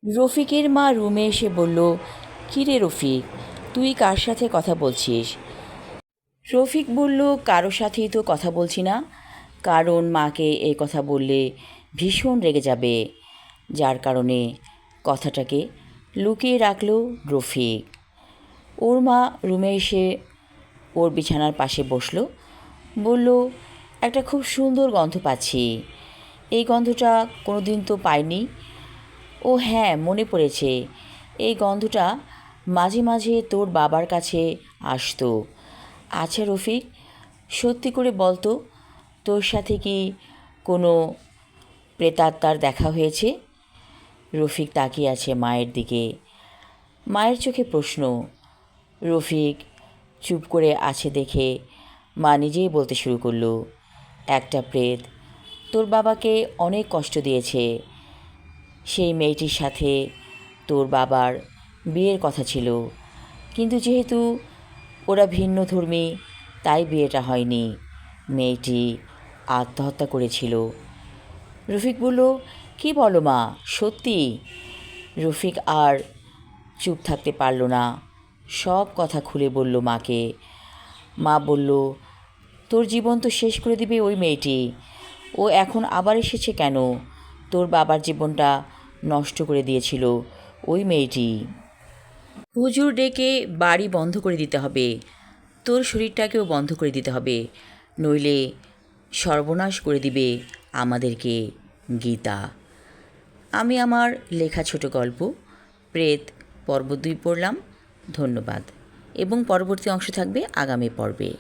রফিকের মা রুমে এসে বলল, কী রে রফিক, তুই কার সাথে কথা বলছিস? রফিক বলল, কারো সাথেই তো কথা বলছি না, কারণ মাকে এই কথা বললে ভীষণ রেগে যাবে। যার কারণে কথাটাকে লুকিয়ে রাখল রফিক। ওর মা রুমে এসে ওর বিছানার পাশে বসলো, বলল, একটা খুব সুন্দর গন্ধ পাচ্ছি, এই গন্ধটা কোনো দিন তো পাইনি। ও হ্যাঁ, মনে পড়েছে, এই গন্ধটা মাঝে মাঝে তোর বাবার কাছে আসতো। আচ্ছা রফিক, সত্যি করে বলতো, তোর সাথে কি কোনো প্রেতাত্মার দেখা হয়েছে? রফিক তাকিয়ে আছে মায়ের দিকে, মায়ের চোখে প্রশ্ন। রফিক চুপ করে আছে দেখে মা নিজেই বলতে শুরু করলো, একটা প্রেত তোর বাবাকে অনেক কষ্ট দিয়েছে। সেই মেয়েটির সাথে তোর বাবার বিয়ের কথা ছিল, কিন্তু যেহেতু ওরা ভিন্নধর্মী তাই বিয়েটা হয়নি। মেয়েটি আত্মহত্যা করেছিল। রফিক বলল, কী বলো মা, সত্যি? রফিক আর চুপ থাকতে পারল না, সব কথা খুলে বলল মাকে। মা বলল, তোর জীবন তো শেষ করে দিবে ওই মেয়েটি, ও এখন আবার এসেছে কেন? তোর বাবার জীবনটা নষ্ট করে দিয়েছিল ওই মেয়েটি। হুজুর ডেকে বাড়ি বন্ধ করে দিতে হবে, তোর শরীরটাকেও বন্ধ করে দিতে হবে, নইলে সর্বনাশ করে দিবে আমাদেরকে গীতা। আমি আমার লেখা ছোট গল্প প্রেত পর্ব 2 পড়লাম। ধন্যবাদ, এবং পরবর্তী অংশ থাকবে আগামী পর্বে।